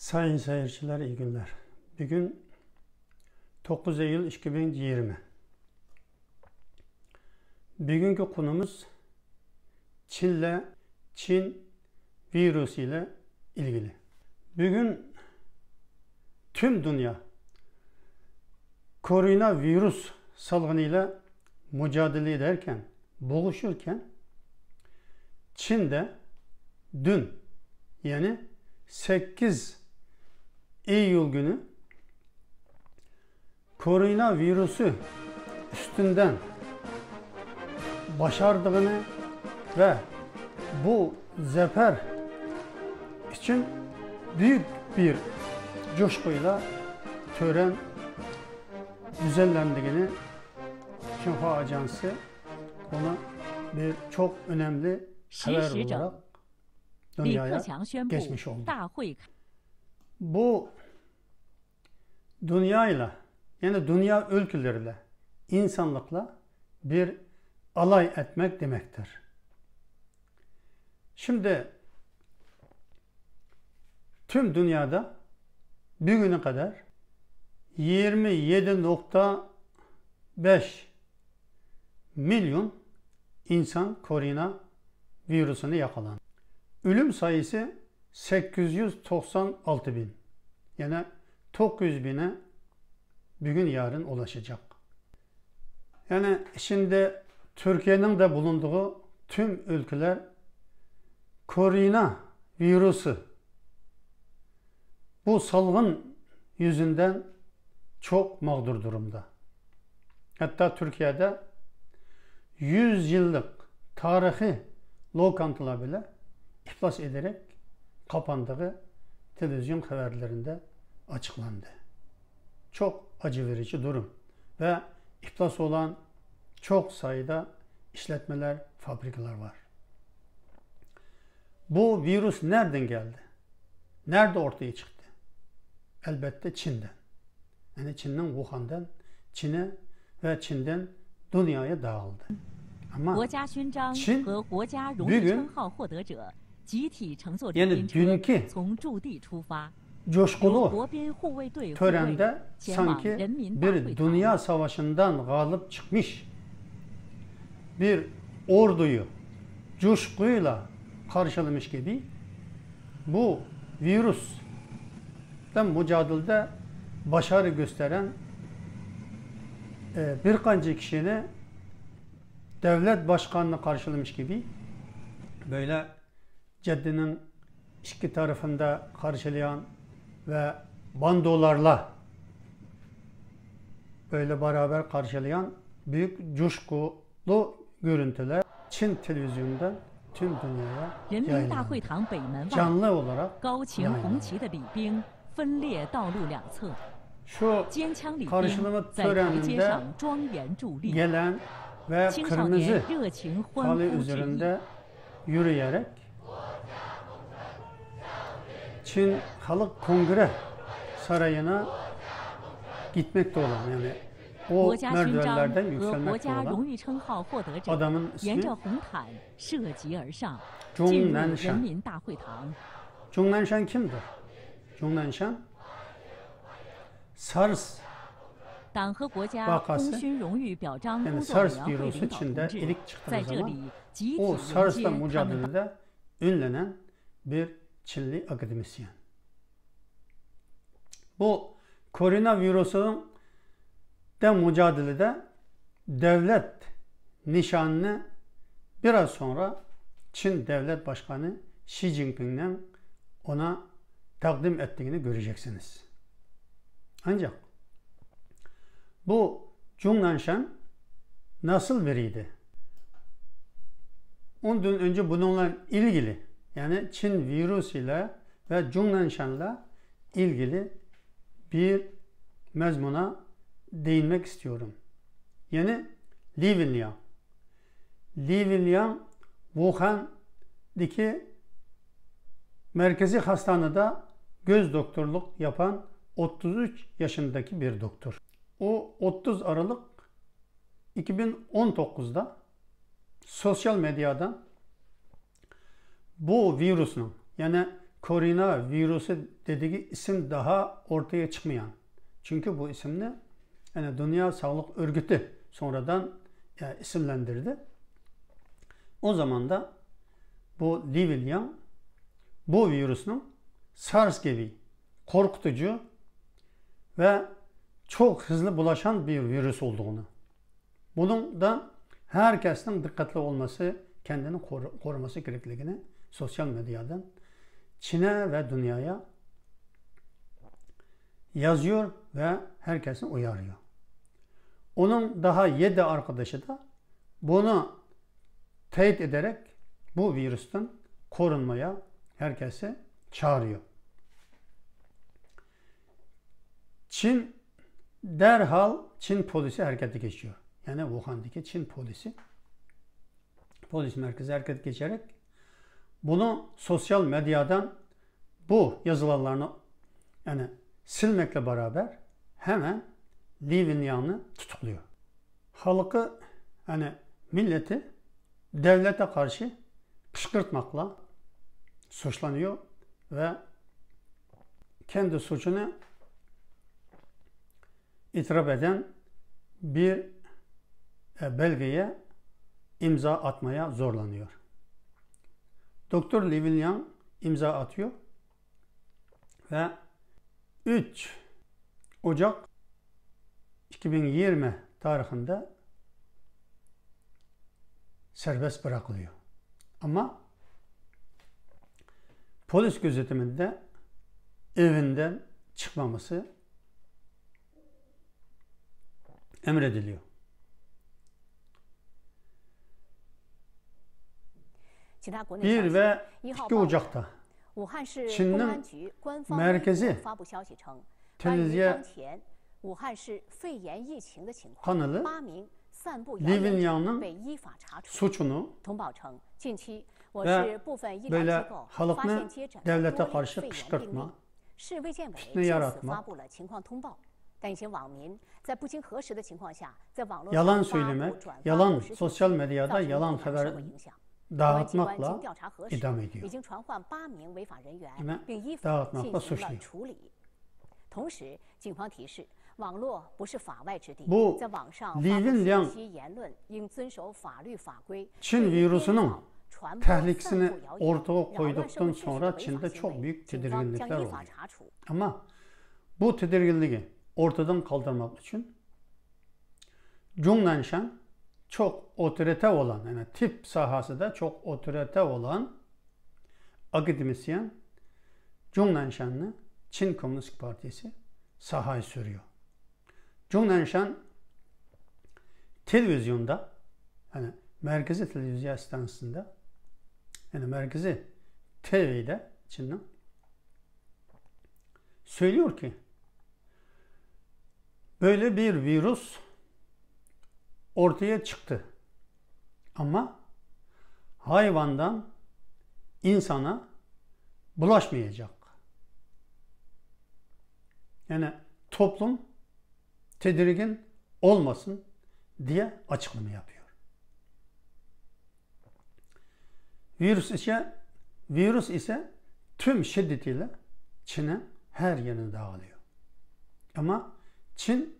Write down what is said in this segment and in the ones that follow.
Sayın seyirciler, iyi günler. Bugün 9 Eylül 2020. Bugünkü konumuz Çin virüsü ile ilgili. Bugün tüm dünya koronavirüs salgınıyla mücadele ederken, boğuşurken Çin'de dün yani 8 Eylül günü koronavirüsü üstünden başardığını ve bu zafer için büyük bir coşkuyla tören düzenlendiğini Xinhua Ajansı ona bir çok önemli haber olarak dünyaya geçmiş oldu. Bu dünyayla yani dünya ülkeleriyle insanlıkla bir alay etmek demektir. Şimdi tüm dünyada bugüne kadar 27,5 milyon insan korona virüsüne yakalandı. Ölüm sayısı 896 bin. Yani 900 bine bugün yarın ulaşacak. Yani şimdi Türkiye'nin de bulunduğu tüm ülkeler korona virüsü bu salgın yüzünden çok mağdur durumda. Hatta Türkiye'de 100 yıllık tarihi lokantalar bile iflas ederek kapandığı televizyon haberlerinde açıklandı. Çok acı verici durum ve iflas olan çok sayıda işletmeler, fabrikalar var. Bu virüs nereden geldi? Nerede ortaya çıktı? Elbette Çin'den. Yani Çin'den, Wuhan'dan Çin'e ve Çin'den dünyaya dağıldı. Ama Çin bugün yani dünkü coşkulu törende sanki bir dünya savaşından galip çıkmış bir orduyu coşkuyla karşılamış gibi bu virüsten mücadelede başarı gösteren birkaç kişinin devlet başkanını karşılamış gibi böyle caddinin iki tarafında karşılayan ve bandolarla böyle beraber karşılayan büyük coşkulu görüntüler Çin televizyonundan tüm dünyaya yayınlandı. Canlı olarak yayınlandı. Şu karşılama töreninde gelen ve kırmızı halı üzerinde yürüyerek Çin Halk Kongre Sarayı'na gitmekte olan yani o merdivenlerden yükselmekte olan adamın ismi Zhong Nanshan. Zhong Nanshan kimdir? Zhong Nanshan SARS vakası yani SARS virüsü Çin'de ilk çıktığı zaman o SARS'la mücadelede ünlenen bir Çinli akademisyen. Bu koronavirüsün de mücadelede devlet nişanını biraz sonra Çin Devlet Başkanı Xi Jinping'den ona takdim ettiğini göreceksiniz. Ancak bu Zhong Nanshan nasıl biriydi? Ondan önce bununla ilgili yani Çin virüsüyle ve Zhong Nanshan'la ilgili bir mezmuna değinmek istiyorum. Yani Li Wenliang. Li Wenliang Wuhan'daki merkezi hastanede göz doktorluk yapan 33 yaşındaki bir doktor. O 30 Aralık 2019'da sosyal medyadan bu virüsün yani koronavirüsü dediği isim daha ortaya çıkmayan. Çünkü bu isimle yani Dünya Sağlık Örgütü sonradan isimlendirdi. O zaman da bu Li Wenliang bu virüsün SARS gibi korkutucu ve çok hızlı bulaşan bir virüs olduğunu, bunun da herkesin dikkatli olması, kendini koruması gerektiğini sosyal medyadan Çin'e ve dünyaya yazıyor ve herkesi uyarıyor. Onun daha 7 arkadaşı da bunu teyit ederek bu virüsten korunmaya herkesi çağırıyor. Çin derhal Çin polisi harekete geçiyor. Yani Wuhan'daki Çin polisi. Polis merkezi harekete geçerek bunu sosyal medyadan bu yazılarını yani silmekle beraber hemen Li Wenliang'ı tutukluyor. Halkı hani milleti devlete karşı kışkırtmakla suçlanıyor ve kendi suçunu itiraf eden bir belgeye imza atmaya zorlanıyor. Doktor Li Wenliang imza atıyor ve 3 Ocak 2020 tarihinde serbest bırakılıyor. Ama polis gözetiminde evinden çıkmaması emrediliyor. Bir ve 2 Ocak'ta Çin'in merkezi televizyon kanalı Li Wenliang'ın suçunu ve böyle halkını devlete karşı kışkırtma, fitne yaratma, yalan söylemek, yalan sosyal medyada yalan haber dağıtmakla idam ediyor. Dağıtmakla suçluyor. Bu Li Wenliang Çin virüsünün tehlikesini ortaya koyduktan sonra Çin'de çok büyük tedirginlikler oldu. Ama bu tedirginliği ortadan kaldırmak için Zhong Nanshan çok otorite olan, yani tıp sahasında çok otorite olan akademisyen Zhong Nanshan'ı Çin Komünist Partisi sahaya sürüyor. Zhong Nanshan televizyonda, yani merkezi televizyon istasyonunda, yani merkezi TV'de Çin'den söylüyor ki böyle bir virüs ortaya çıktı. Ama hayvandan insana bulaşmayacak. Yani toplum tedirgin olmasın diye açıklama yapıyor. Virüs ise tüm şiddetiyle Çin'e her yerine dağılıyor. Ama Çin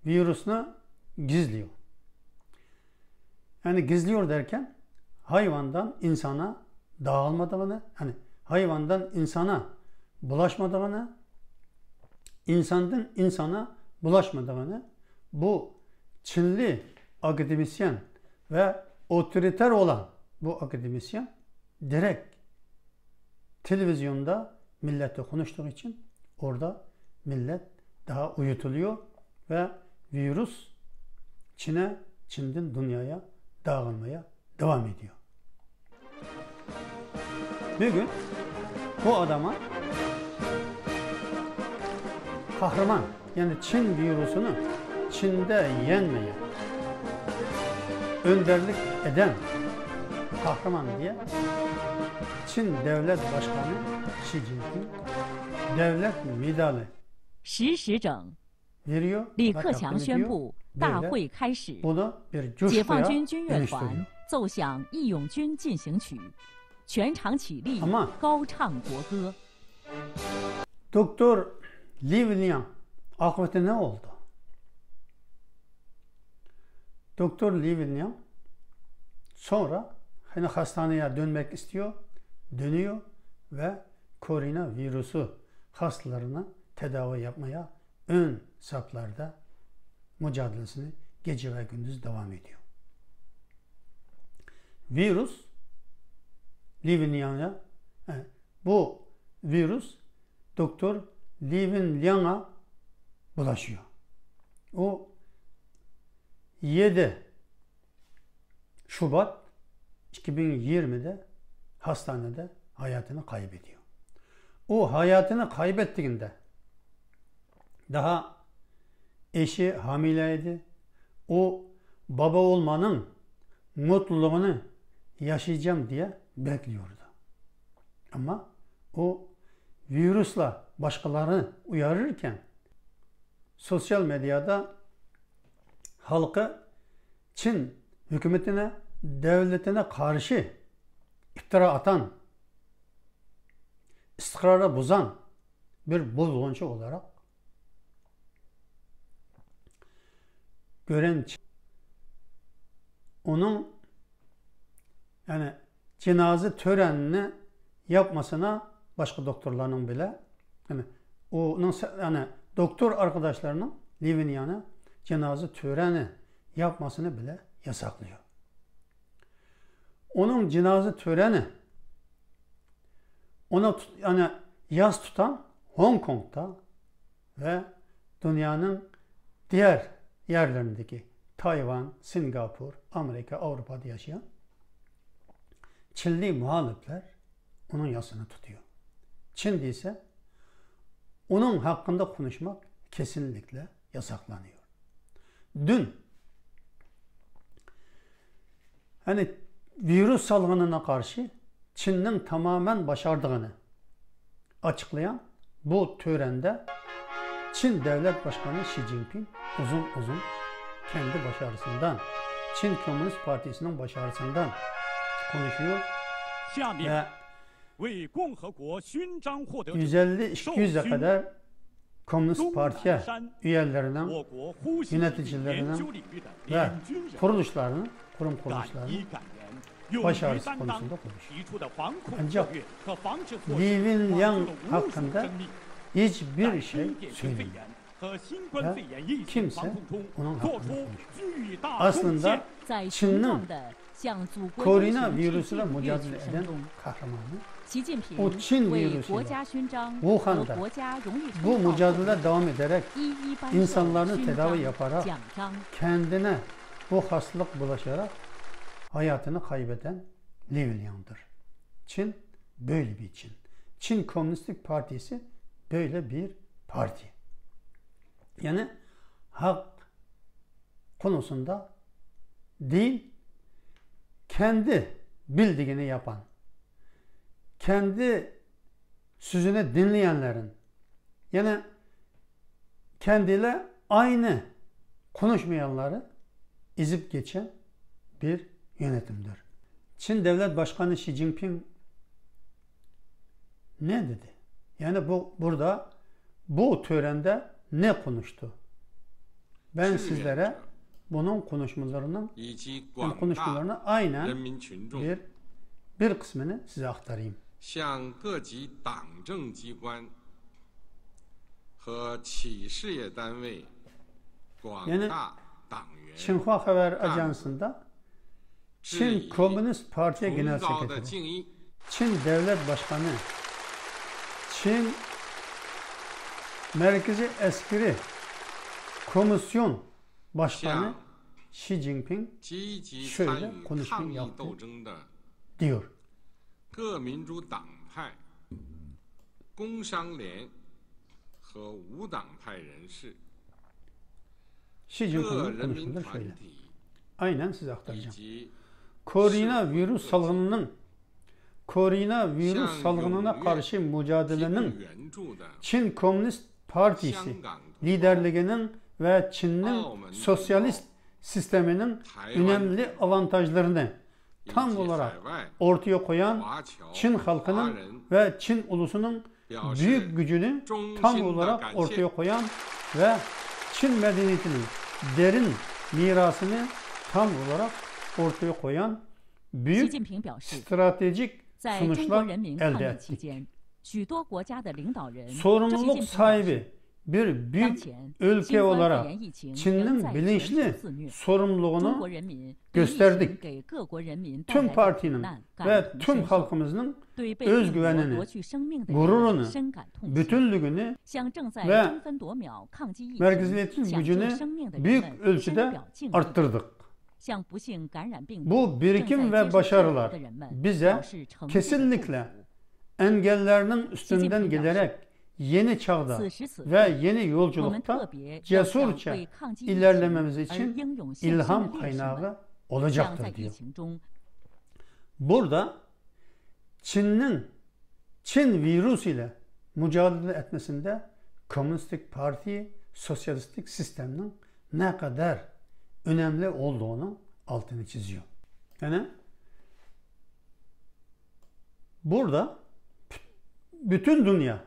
virüsünü gizliyor. Yani gizliyor derken hayvandan insana dağılmadığını, hani hayvandan insana bulaşmadığını, insandan insana bulaşmadığını bu Çinli akademisyen ve otoriter olan bu akademisyen direkt televizyonda millete konuştuğu için orada millet daha uyutuluyor ve virüs Çin'den dünyaya dağılmaya devam ediyor. Bugün bu adama kahraman, yani Çin virüsünü Çin'de yenmeye önderlik eden kahraman diye Çin Devlet Başkanı Xi Jinping devlet medali veriyor. 李克强宣布大会开始， bunu bir 解放 coşkuya 军军乐团 dönüştürüyor. 奏响《义勇军进行曲》，全场起立， Ama 高唱国歌。 Doktor Livnian akıbeti ne oldu? Doktor Livnian sonra hani hastaneye dönmek istiyor, dönüyor ve koronavirüsü hastalarına tedavi yapmaya ön saflarda mücadelesini gece ve gündüz devam ediyor. Virüs Livnian'a, bu virüs Doktor Livnian'a bulaşıyor. O 7 Şubat 2020'de hastanede hayatını kaybediyor. O hayatını kaybettiğinde daha eşi hamileydi. O baba olmanın mutluluğunu yaşayacağım diye bekliyordu. Ama o virüsle başkalarını uyarırken sosyal medyada halkı Çin hükümetine, devletine karşı iftira atan, istikrarı bozan bir bozguncu olarak gören Çin, onun yani cenaze törenini yapmasına başka doktorların bile onun doktor arkadaşlarının Livnian'a cenaze töreni yapmasını bile yasaklıyor. Onun cenaze töreni ona yas tutan Hong Kong'da ve dünyanın diğer yerlerindeki Tayvan, Singapur, Amerika, Avrupa'da yaşayan Çinli muhalifler onun yasını tutuyor. Çin'de ise onun hakkında konuşmak kesinlikle yasaklanıyor. Dün virüs salgınına karşı Çin'in tamamen başardığını açıklayan bu törende Çin Devlet Başkanı Xi Jinping uzun kendi başarısından, Çin Komünist Partisi'nin başarısından konuşuyor ve 150-200'e kadar Komünist Parti üyelerinin, yöneticilerinin ve kuruluşlarının başarısı konusunda konuşuyor. Ancak Livnian hakkında hiçbir şey söylemiyor. Kimse onun hakkında konuşuyor. Aslında Çin'in koronavirüsüyle mücadele eden kahramanı, o Çin virüsüyle Wuhan'da bu mücadele devam ederek insanlarını tedavi yaparak kendine bu hastalık bulaşarak hayatını kaybeden Livnian'dır. Çin böyle bir Çin. Çin Komünist Partisi böyle bir parti. Yani hak konusunda değil, kendi bildiğini yapan, kendi sözünü dinleyenlerin, yani kendiyle aynı konuşmayanları ezip geçen bir yönetimdir. Çin Devlet Başkanı Xi Jinping ne dedi? Yani burada bu törende ne konuştu? Ben sizlere bunun konuşmalarını aynen bir kısmını size aktarayım. 向各级党政机关和企事业单位广大党员 Xinhua Haber Ajansı'nda Çin Komünist Parti Genel Sekreteri, Çin Devlet Başkanı, Çin Merkezi Askeri Komisyon Başkanı Xi Jinping şöyle konuşma yaptı diyor. 各民主党派、工商联和无党派人士、 Xi 各 Jinping'in 人民 konuşmaları 团 şöyle. 体 Aynen size 以 aktaracağım. 及 Koronavirüs salgınına karşı 提供 mücadelenin 援助的 Çin Komünist Partisi 香港 liderliğinin ve Çin'in sosyalist sisteminin önemli avantajlarını tam olarak ortaya koyan Çin halkının ve Çin ulusunun büyük gücünü tam olarak ortaya koyan ve Çin medeniyetinin derin mirasını tam olarak ortaya koyan büyük stratejik sonuçlar elde ettik. Sorumluluk sahibi bir büyük ülke olarak Çin'in bilinçli sorumluluğunu gösterdik. Tüm partinin ve tüm halkımızın özgüvenini, gururunu, bütünlüğünü ve merkeziyetsiz gücünü büyük ölçüde arttırdık. Bu birikim ve başarılar bize kesinlikle engellerinin üstünden gelerek yeni çağda ve yeni yolculukta cesurca ilerlememiz için ilham kaynağı olacaktır diyor. Burada Çin virüs ile mücadele etmesinde Komünistik Parti, sosyalistik sistemin ne kadar önemli olduğunu altını çiziyor. Yani burada bütün dünya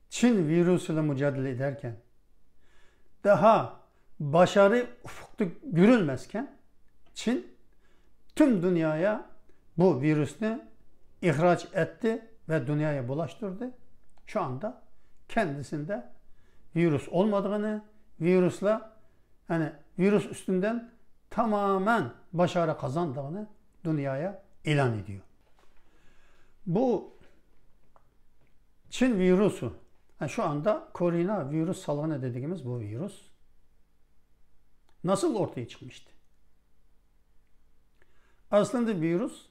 Çin virüsüyle mücadele ederken daha başarı ufukta görülmezken Çin tüm dünyaya bu virüsünü ihraç etti ve dünyaya bulaştırdı. Şu anda kendisinde virüs olmadığını, virüs üstünden tamamen başarı kazandığını dünyaya ilan ediyor. Bu Çin virüsü, şu anda koronavirüs salgını dediğimiz bu virüs nasıl ortaya çıkmıştı? Aslında virüs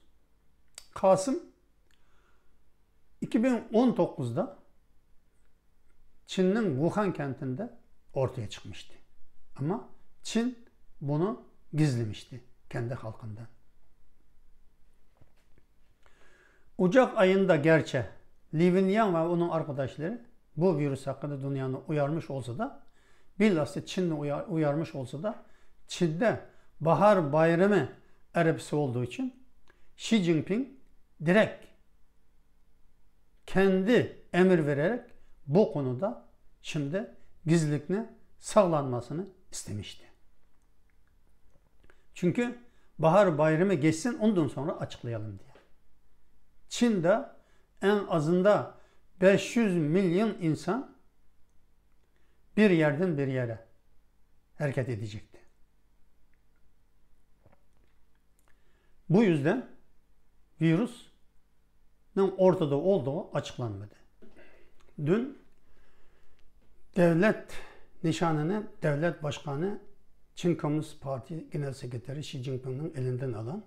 Kasım 2019'da Çin'in Wuhan kentinde ortaya çıkmıştı. Ama Çin bunu gizlemişti kendi halkından. Ocak ayında gerçi Li Wenliang ve onun arkadaşları bu virüs hakkında dünyanı uyarmış olsa da, bilhassa Çin'i uyarmış olsa da, Çin'de bahar bayramı arabası olduğu için Xi Jinping direkt kendi emir vererek bu konuda şimdi gizlilikle sağlanmasını istemişti. Çünkü bahar bayramı geçsin, ondan sonra açıklayalım diye. Çin'de en azında 500 milyon insan bir yerden bir yere hareket edecekti. Bu yüzden virüsün ortada olduğu açıklanmadı. Dün devlet nişanını devlet başkanı Çin Komünist Parti Genel Sekreteri Xi Jinping'in elinden alan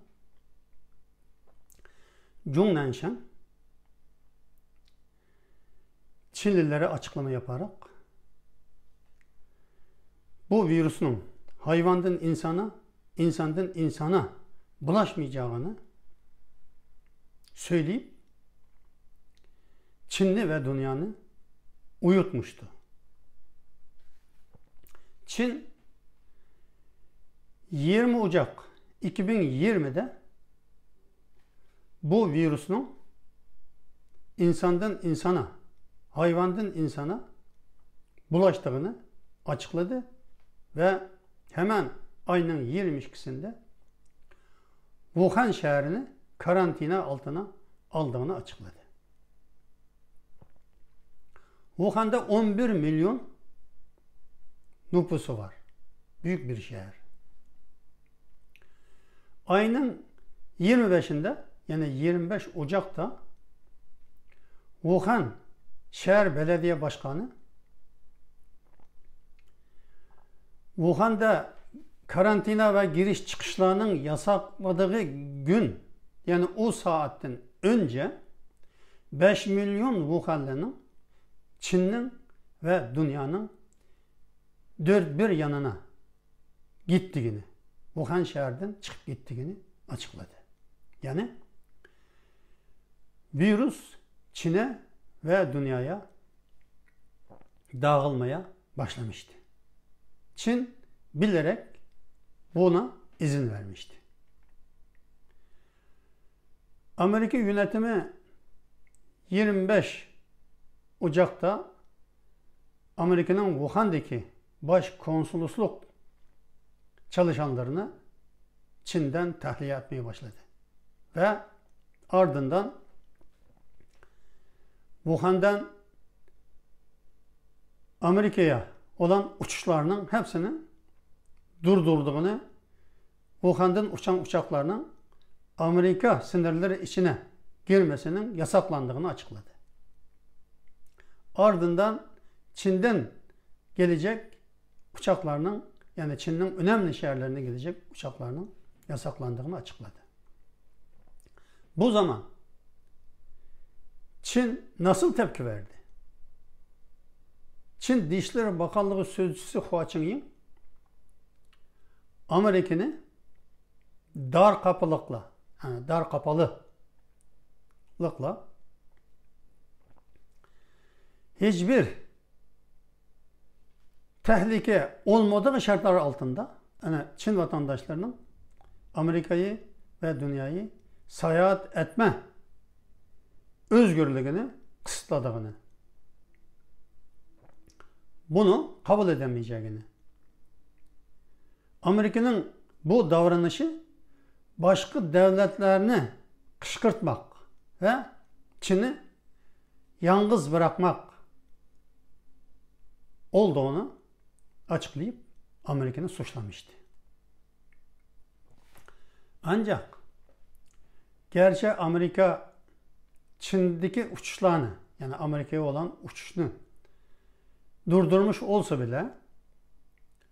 Zhong Nanshan Çinlilere açıklama yaparak bu virüsün hayvandan insana, insandan insana bulaşmayacağını söyleyip Çinli ve dünyanı uyutmuştu. Çin 20 Ocak 2020'de bu virüsün insandan insana, hayvandan insana bulaştığını açıkladı ve hemen ayının 22'sinde Wuhan şehrini karantina altına aldığını açıkladı. Wuhan'da 11 milyon nüfusu var. Büyük bir şehir. Ayının 25'inde, yani 25 Ocak'ta Wuhan Şehir Belediye Başkanı Wuhan'da karantina ve giriş çıkışlarının yasakladığı gün, yani o saatten önce 5 milyon Wuhanlı'nın Çin'in ve dünyanın dört bir yanına gittiğini, Wuhan şehirden çıkıp gittiğini açıkladı. Yani virüs Çin'e ve dünyaya dağılmaya başlamıştı. Çin bilerek buna izin vermişti. Amerika yönetimi 25 Ocak'ta Amerika'nın Wuhan'daki baş konsolosluk çalışanlarını Çin'den tahliye etmeye başladı. Ve ardından Wuhan'dan Amerika'ya olan uçuşlarının hepsini durdurduğunu, Wuhan'dan uçan uçaklarının Amerika sınırları içine girmesinin yasaklandığını açıkladı. Ardından Çin'den gelecek uçaklarının, yani Çin'in önemli şehirlerine gelecek uçaklarının yasaklandığını açıkladı. Bu zaman Çin nasıl tepki verdi? Çin Dışişleri Bakanlığı Sözcüsü Hua Chunying, Amerika'nı dar kapalılıkla, yani dar kapalılıkla hiçbir tehlike olmadığı şartlar altında, yani Çin vatandaşlarının Amerika'yı ve dünyayı seyahat etme özgürlüğünü kısıtladığını, bunu kabul edemeyeceğini, Amerika'nın bu davranışı başka devletlerini kışkırtmak ve Çin'i yalnız bırakmak olduğunu açıklayıp Amerika'nı suçlamıştı. Ancak gerçi Amerika Çin'deki uçuşlarını, yani Amerika'ya olan uçuşunu durdurmuş olsa bile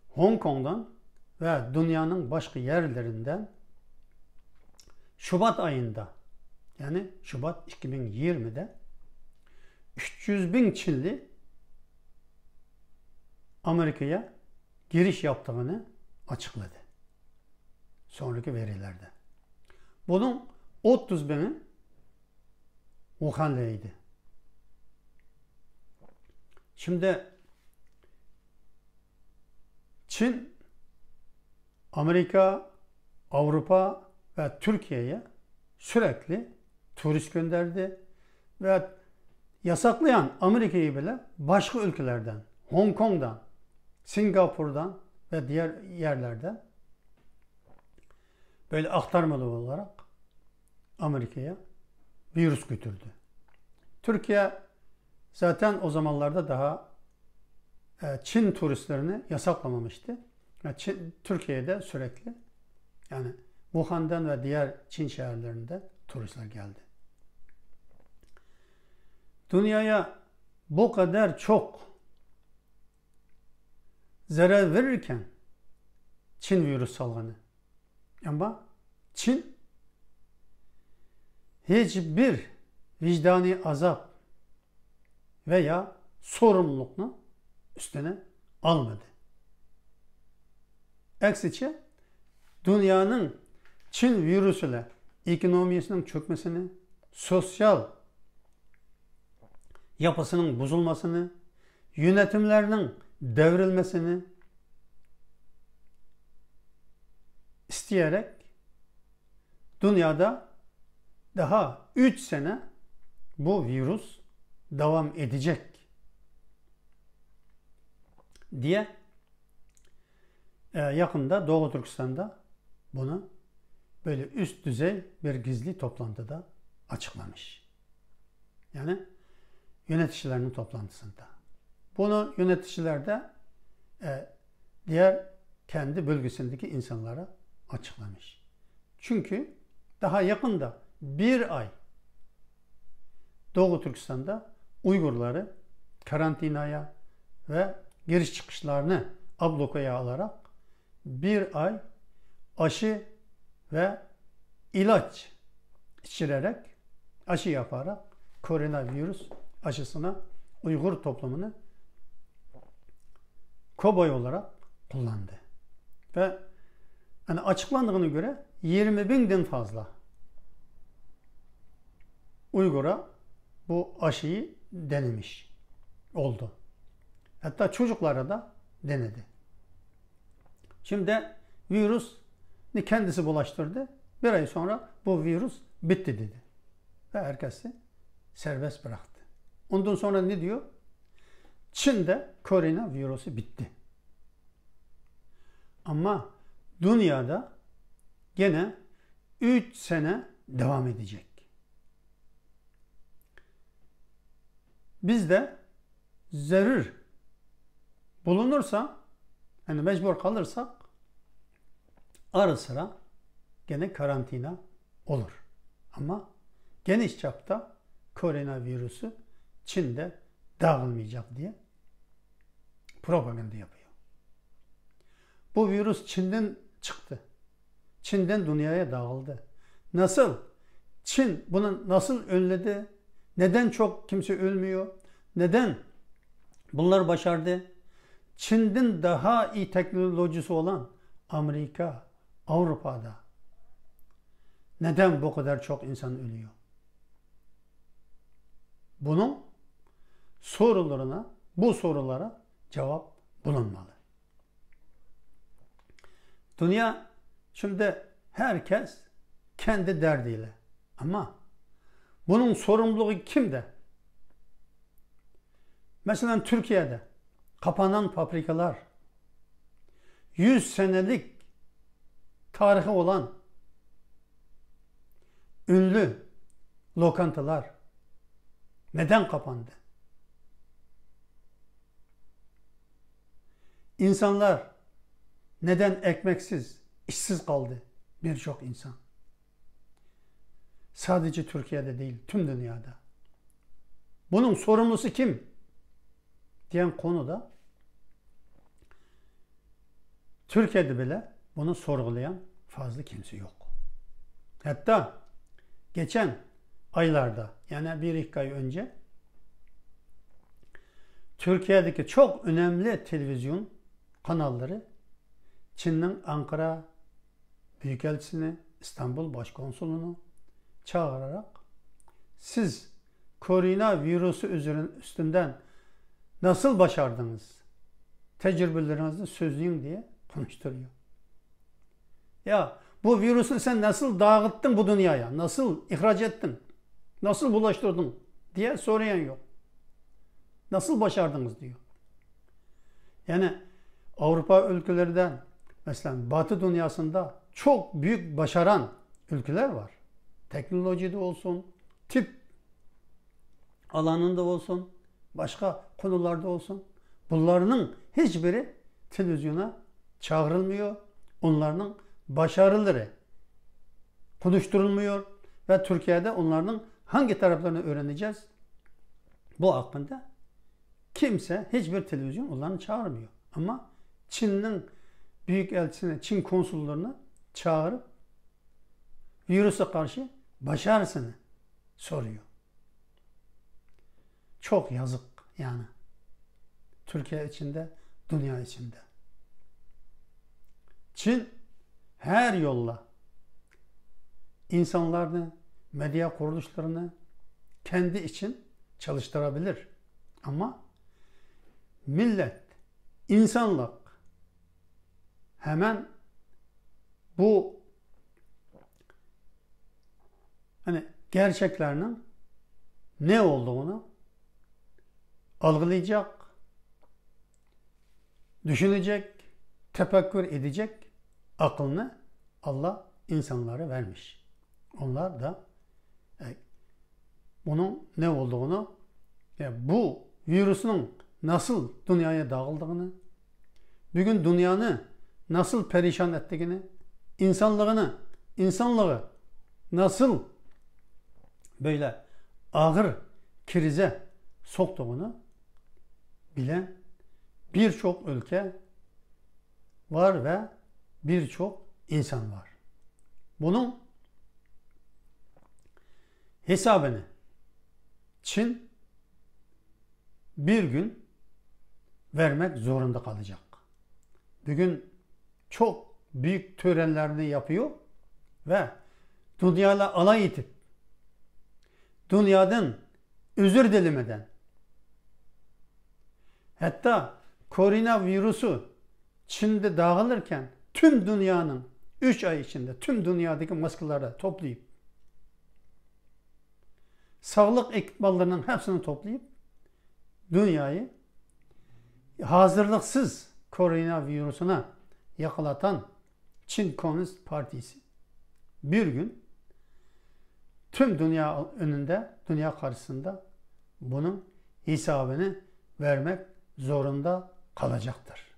Hong Kong'dan ve dünyanın başka yerlerinden Şubat ayında, yani Şubat 2020'de 300 bin Çinli Amerika'ya giriş yaptığını açıkladı. Sonraki verilerde. Bunun 30 bini Wuhan'lıydı. Şimdi Çin, Amerika, Avrupa ve Türkiye'ye sürekli turist gönderdi ve yasaklayan Amerika'yı bile başka ülkelerden, Hong Kong'dan, Singapur'dan ve diğer yerlerden böyle aktarmalı olarak Amerika'ya virüs götürdü. Türkiye zaten o zamanlarda daha Çin turistlerini yasaklamamıştı. Türkiye'de sürekli, yani Wuhan'dan ve diğer Çin şehirlerinde turistler geldi. Dünyaya bu kadar çok zarar verirken Çin virüs salgını, ama Çin hiçbir vicdani azap veya sorumluluğunu üstüne almadı. Aksice dünyanın Çin virüsüyle ekonomisinin çökmesini, sosyal yapısının bozulmasını, yönetimlerinin devrilmesini isteyerek dünyada daha 3 sene bu virüs devam edecek diye yakında Doğu Türkistan'da bunu böyle üst düzey bir gizli toplantıda açıklamış. Yani yöneticilerinin toplantısında. Bunu yöneticiler de diğer kendi bölgesindeki insanlara açıklamış. Çünkü daha yakında bir ay Doğu Türkistan'da Uygurları karantinaya ve giriş çıkışlarını ablukaya alarak bir ay aşı ve ilaç içirerek, aşı yaparak koronavirüs aşısına Uygur toplumunu kobay olarak kullandı. Ve yani açıklandığına göre 20.000'den fazla Uygur'a bu aşıyı denemiş oldu. Hatta çocuklara da denedi. Şimdi virüs kendisi bulaştırdı. Bir ay sonra bu virüs bitti dedi. ve herkesi serbest bıraktı. Ondan sonra ne diyor? Çin'de koronavirüsü bitti. Ama dünyada gene 3 sene devam edecek. Bizde zarur bulunursa, yani mecbur kalırsak ara sıra gene karantina olur. Ama geniş çapta koronavirüsü Çin'de dağılmayacak diye propaganda yapıyor. Bu virüs Çin'den çıktı. Çin'den dünyaya dağıldı. Nasıl? Çin bunu nasıl önledi? Neden çok kimse ölmüyor? Neden bunlar başardı? Çin'den daha iyi teknolojisi olan Amerika, Avrupa'da neden bu kadar çok insan ölüyor? Bunun sorularına, bu sorulara cevap bulunmalı. Dünya şimdi herkes kendi derdiyle, ama bunun sorumluluğu kimde? Mesela Türkiye'de kapanan fabrikalar, 100 senelik tarihi olan ünlü lokantalar neden kapandı? İnsanlar neden ekmeksiz, işsiz kaldı? Birçok insan. Sadece Türkiye'de değil, tüm dünyada. Bunun sorumlusu kim? Diyen konuda Türkiye'de bile bunu sorgulayan fazla kimse yok. Hatta geçen aylarda, yani 1-2 ay önce Türkiye'deki çok önemli televizyon kanalları Çin'in Ankara Büyükelçisini, İstanbul Başkonsolunu çağırarak siz koronavirüsü üstünden nasıl başardınız? Tecrübelerinizi sözleyin diye konuşturuyor. Ya bu virüsü sen nasıl dağıttın bu dünyaya? Nasıl ihraç ettin? Nasıl bulaştırdın? Diye sorayan yok. Nasıl başardınız diyor. Yani Avrupa ülkelerinden, mesela Batı dünyasında çok büyük başaran ülkeler var. Teknolojide olsun, tıp alanında olsun, başka konularda olsun. Bunların hiçbiri televizyona çağrılmıyor. Onların başarıları konuşturulmuyor ve Türkiye'de onların hangi taraflarını öğreneceğiz? Bu hakkında kimse, hiçbir televizyon onları çağırmıyor. Ama Çin'in büyükelçisini, Çin konsullarını çağırıp virüse karşı başarısını soruyor. Çok yazık yani. Türkiye içinde, dünya içinde. Çin her yolla insanlarını, medya kuruluşlarını kendi için çalıştırabilir. Ama millet, insanlık hemen bu gerçeklerinin ne olduğunu algılayacak, düşünecek, tefekkür edecek aklını Allah insanlara vermiş. Onlar da bunun ne olduğunu, bu virüsün nasıl dünyaya dağıldığını, bugün dünyanı nasıl perişan ettiğini, insanlığı nasıl böyle ağır krize soktuğunu bilen birçok ülke var ve birçok insan var. Bunun hesabını Çin bir gün vermek zorunda kalacak. Bugün çok büyük törenlerini yapıyor ve dünyayla alay edip dünyadan özür dilemeden, hatta koronavirüsü Çin'de dağılırken tüm dünyanın 3 ay içinde tüm dünyadaki maskeleri toplayıp sağlık ekipmanlarının hepsini toplayıp dünyayı hazırlıksız koronavirüsüne yakalatan Çin Komünist Partisi bir gün tüm dünya önünde, dünya karşısında bunun hesabını vermek zorunda kalacaktır.